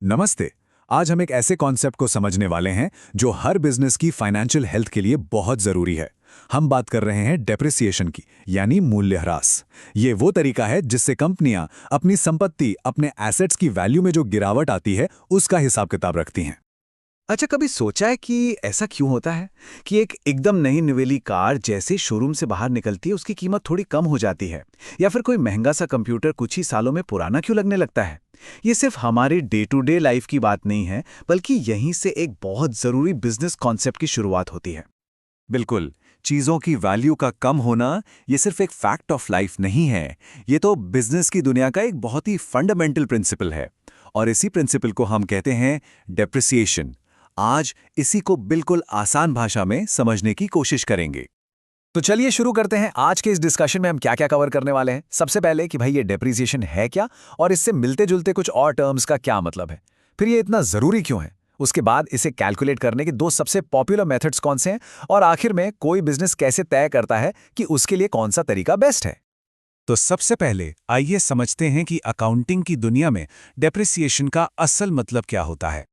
नमस्ते। आज हम एक ऐसे कॉन्सेप्ट को समझने वाले हैं जो हर बिजनेस की फाइनेंशियल हेल्थ के लिए बहुत जरूरी है। हम बात कर रहे हैं डेप्रिसिएशन की, यानी मूल्यह्रास। ये वो तरीका है जिससे कंपनियां अपनी संपत्ति, अपने एसेट्स की वैल्यू में जो गिरावट आती है, उसका हिसाब किताब रखती हैं। अच्छा, कभी सोचा है कि ऐसा क्यों होता है कि एक एकदम नई नवेली कार जैसे शोरूम से बाहर निकलती है उसकी कीमत थोड़ी कम हो जाती है, या फिर कोई महंगा सा कंप्यूटर कुछ ही सालों में पुराना क्यों लगने लगता है? ये सिर्फ हमारी डे टू डे लाइफ की बात नहीं है, बल्कि यहीं से एक बहुत जरूरी बिजनेस कॉन्सेप्ट की शुरुआत होती है। बिल्कुल। चीज़ों की वैल्यू का कम होना ये सिर्फ एक फैक्ट ऑफ लाइफ नहीं है, ये तो बिजनेस की दुनिया का एक बहुत ही फंडामेंटल प्रिंसिपल है। और इसी प्रिंसिपल को हम कहते हैं डेप्रिसिएशन। आज इसी को बिल्कुल आसान भाषा में समझने की कोशिश करेंगे। तो चलिए शुरू करते हैं। आज के इस डिस्कशन में हम क्या क्या कवर करने वाले हैं। सबसे पहले कि भाई ये डेप्रिसिएशन है क्या, और इससे मिलते जुलते कुछ और टर्म्स का क्या मतलब है, फिर ये इतना जरूरी क्यों है, उसके बाद इसे कैलकुलेट करने के दो सबसे पॉपुलर मेथड्स कौन से हैं, और आखिर में कोई बिजनेस कैसे तय करता है कि उसके लिए कौन सा तरीका बेस्ट है। तो सबसे पहले आइए समझते हैं कि अकाउंटिंग की दुनिया में डेप्रिसिएशन का असल मतलब क्या होता है।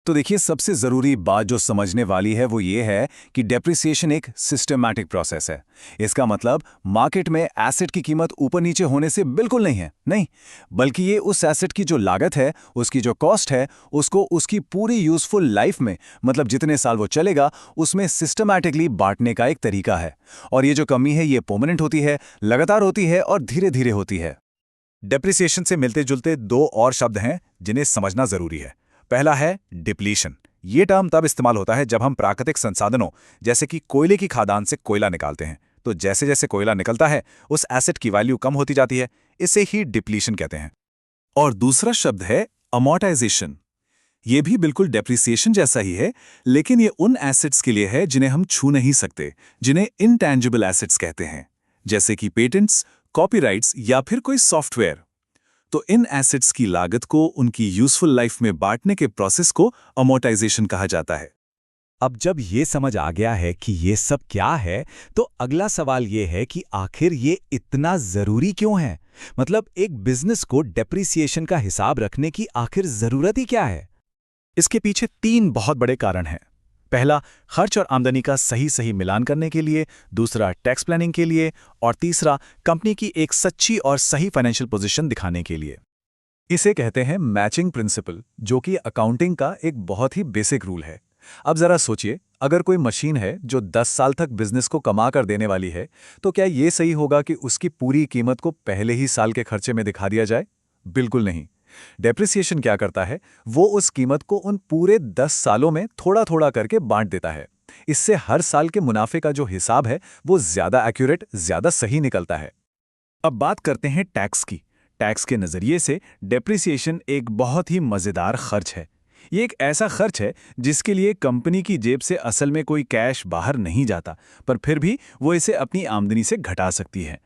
तो देखिए, सबसे ज़रूरी बात जो समझने वाली है वो ये है कि डेप्रिसिएशन एक सिस्टमैटिक प्रोसेस है। इसका मतलब मार्केट में एसेट की कीमत ऊपर नीचे होने से बिल्कुल नहीं है, नहीं, बल्कि ये उस एसेट की जो लागत है, उसकी जो कॉस्ट है, उसको उसकी पूरी यूजफुल लाइफ में, मतलब जितने साल वो चलेगा, उसमें सिस्टमैटिकली बांटने का एक तरीका है। और ये जो कमी है ये परमानेंट होती है, लगातार होती है और धीरे धीरे होती है। डेप्रिसिएशन से मिलते जुलते दो और शब्द हैं जिन्हें समझना जरूरी है। पहला है डिप्लीशन। ये टर्म तब इस्तेमाल होता है जब हम प्राकृतिक संसाधनों जैसे कि कोयले की खादान से कोयला निकालते हैं, तो जैसे जैसे कोयला निकलता है उस एसेट की वैल्यू कम होती जाती है। इसे ही डिप्लीशन कहते हैं। और दूसरा शब्द है अमोर्टाइजेशन। ये भी बिल्कुल डेप्रिसिएशन जैसा ही है, लेकिन ये उन एसेट्स के लिए है जिन्हें हम छू नहीं सकते, जिन्हें इनटैंजिबल एसेट्स कहते हैं, जैसे कि पेटेंट्स, कॉपीराइट्स या फिर कोई सॉफ्टवेयर। तो इन एसेट्स की लागत को उनकी यूजफुल लाइफ में बांटने के प्रोसेस को अमोर्टाइजेशन कहा जाता है। अब जब ये समझ आ गया है कि ये सब क्या है, तो अगला सवाल ये है कि आखिर ये इतना जरूरी क्यों है? मतलब एक बिजनेस को डेप्रिसिएशन का हिसाब रखने की आखिर जरूरत ही क्या है? इसके पीछे तीन बहुत बड़े कारण हैं। पहला, खर्च और आमदनी का सही सही मिलान करने के लिए। दूसरा, टैक्स प्लानिंग के लिए। और तीसरा, कंपनी की एक सच्ची और सही फाइनेंशियल पोजीशन दिखाने के लिए। इसे कहते हैं मैचिंग प्रिंसिपल, जो कि अकाउंटिंग का एक बहुत ही बेसिक रूल है। अब जरा सोचिए, अगर कोई मशीन है जो 10 साल तक बिजनेस को कमा कर देने वाली है, तो क्या ये सही होगा कि उसकी पूरी कीमत को पहले ही साल के खर्चे में दिखा दिया जाए? बिल्कुल नहीं। डेप्रिसिएशन क्या करता है, वो उस कीमत को उन पूरे 10 सालों में थोड़ा थोड़ा करके बांट देता है। इससे हर साल के मुनाफे का जो हिसाब है वो ज्यादा एक्यूरेट, ज्यादा सही निकलता है। अब बात करते हैं टैक्स की। टैक्स के नजरिए से डेप्रिसिएशन एक बहुत ही मजेदार खर्च है। ये एक ऐसा खर्च है जिसके लिए कंपनी की जेब से असल में कोई कैश बाहर नहीं जाता, पर फिर भी वो इसे अपनी आमदनी से घटा सकती है।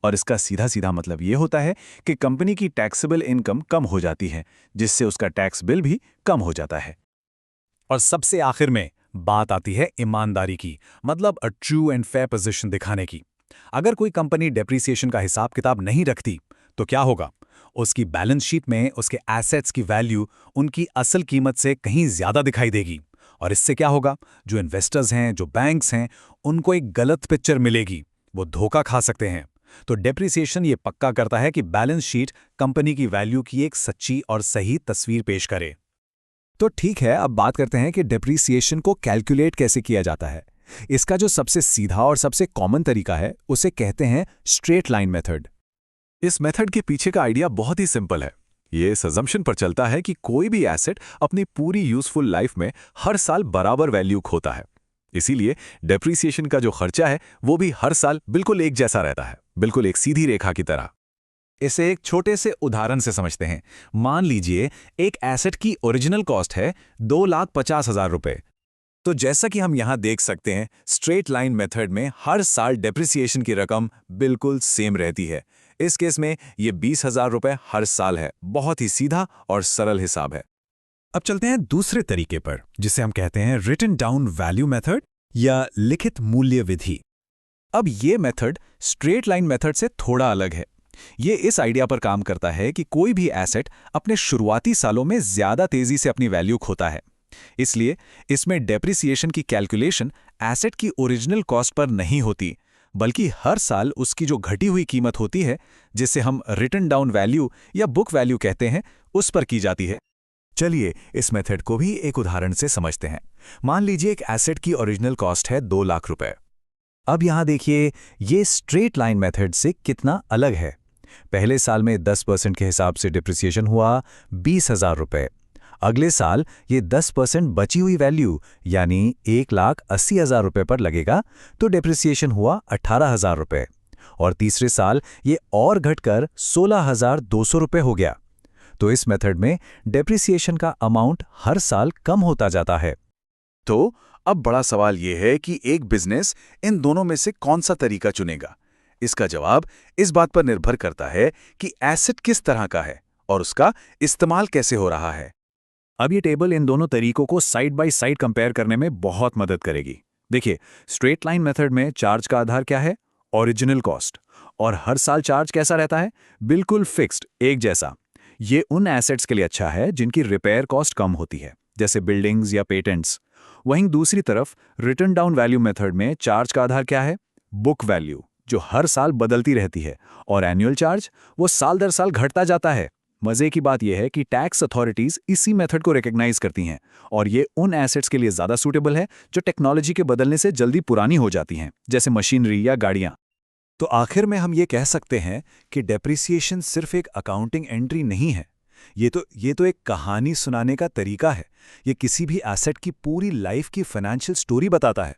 और इसका सीधा सीधा मतलब ये होता है कि कंपनी की टैक्सेबल इनकम कम हो जाती है, जिससे उसका टैक्स बिल भी कम हो जाता है। और सबसे आखिर में बात आती है ईमानदारी की, मतलब a true and fair position दिखाने की। अगर कोई कंपनी डेप्रिसिएशन का हिसाब किताब नहीं रखती, तो क्या होगा? उसकी बैलेंस शीट में उसके एसेट्स की वैल्यू उनकी असल कीमत से कहीं ज्यादा दिखाई देगी। और इससे क्या होगा? जो इन्वेस्टर्स हैं, जो बैंक्स हैं, उनको एक गलत पिक्चर मिलेगी, वो धोखा खा सकते हैं। तो डेप्रिसिएशन ये पक्का करता है कि बैलेंस शीट कंपनी की वैल्यू की एक सच्ची और सही तस्वीर पेश करे। तो ठीक है, अब बात करते हैं कि डेप्रिसिएशन को कैलकुलेट कैसे किया जाता है। इसका जो सबसे सीधा और सबसे कॉमन तरीका है, उसे कहते हैं स्ट्रेट लाइन मेथड। इस मेथड के पीछे का आइडिया बहुत ही सिंपल है। ये इस असम्पशन पर चलता है कि कोई भी एसेट अपनी पूरी यूजफुल लाइफ में हर साल बराबर वैल्यू खोता है। इसीलिए डेप्रिसिएशन का जो खर्चा है वो भी हर साल बिल्कुल एक जैसा रहता है, बिल्कुल एक सीधी रेखा की तरह। इसे एक छोटे से उदाहरण से समझते हैं। मान लीजिए एक एसेट की ओरिजिनल कॉस्ट है 2,50,000 रुपए। तो जैसा कि हम यहां देख सकते हैं, स्ट्रेट लाइन मेथड में हर साल डेप्रिसिएशन की रकम बिल्कुल सेम रहती है। इस केस में ये 20,000 रुपए हर साल है। बहुत ही सीधा और सरल हिसाब है। अब चलते हैं दूसरे तरीके पर, जिसे हम कहते हैं रिटन डाउन वैल्यू मेथड या लिखित मूल्य विधि। अब ये मेथड स्ट्रेट लाइन मेथड से थोड़ा अलग है। ये इस आइडिया पर काम करता है कि कोई भी एसेट अपने शुरुआती सालों में ज्यादा तेजी से अपनी वैल्यू खोता है। इसलिए इसमें डेप्रिसिएशन की कैलकुलेशन एसेट की ओरिजिनल कॉस्ट पर नहीं होती, बल्कि हर साल उसकी जो घटी हुई कीमत होती है, जिसे हम रिटन डाउन वैल्यू या बुक वैल्यू कहते हैं, उस पर की जाती है। चलिए इस मेथड को भी एक उदाहरण से समझते हैं। मान लीजिए एक एसेट की ओरिजिनल कॉस्ट है 2 लाख रुपए। अब यहां देखिए ये स्ट्रेट लाइन मेथड से कितना अलग है। पहले साल में 10% के हिसाब से डिप्रिसिएशन हुआ 20,000 रुपए। अगले साल ये 10% बची हुई वैल्यू यानी 1,80,000 रुपए पर लगेगा, तो डिप्रिसिएशन हुआ 18,000 रुपए। और तीसरे साल ये और घटकर 16,200 रुपए हो गया। तो इस मेथड में डिप्रिसिएशन का अमाउंट हर साल कम होता जाता है। तो अब बड़ा सवाल यह है कि एक बिजनेस इन दोनों में से कौन सा तरीका चुनेगा। इसका जवाब इस बात पर निर्भर करता है कि एसेट किस तरह का है और उसका इस्तेमाल कैसे हो रहा है। अब ये टेबल इन दोनों तरीकों को साइड बाय साइड कंपेयर करने में बहुत मदद करेगी। देखिए, स्ट्रेट लाइन मेथड में चार्ज का आधार क्या है? Original cost. और हर साल चार्ज कैसा रहता है? बिल्कुल फिक्स्ड, एक जैसा। ये उन एसेट्स के लिए अच्छा है जिनकी रिपेयर कॉस्ट कम होती है, जैसे बिल्डिंग्स या पेटेंट्स। वहीं दूसरी तरफ रिटर्न डाउन वैल्यू मेथड में चार्ज का आधार क्या है? बुक वैल्यू, जो हर साल बदलती रहती है, और एनुअल चार्ज वो साल दर साल घटता जाता है। मजे की बात यह है कि टैक्स अथॉरिटीज इसी मेथड को रिकॉग्नाइज करती हैं, और ये उन एसेट्स के लिए ज्यादा सूटेबल है जो टेक्नोलॉजी के बदलने से जल्दी पुरानी हो जाती हैं, जैसे मशीनरी या गाड़ियां। तो आखिर में हम ये कह सकते हैं कि डेप्रिसिएशन सिर्फ एक अकाउंटिंग एंट्री नहीं है। ये तो एक कहानी सुनाने का तरीका है। ये किसी भी एसेट की पूरी लाइफ की फाइनेंशियल स्टोरी बताता है।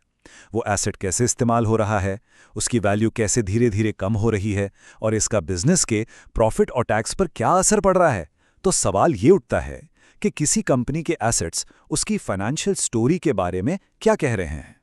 वो एसेट कैसे इस्तेमाल हो रहा है, उसकी वैल्यू कैसे धीरे धीरे कम हो रही है, और इसका बिजनेस के प्रॉफिट और टैक्स पर क्या असर पड़ रहा है। तो सवाल ये उठता है कि किसी कंपनी के एसेट्स उसकी फाइनेंशियल स्टोरी के बारे में क्या कह रहे हैं।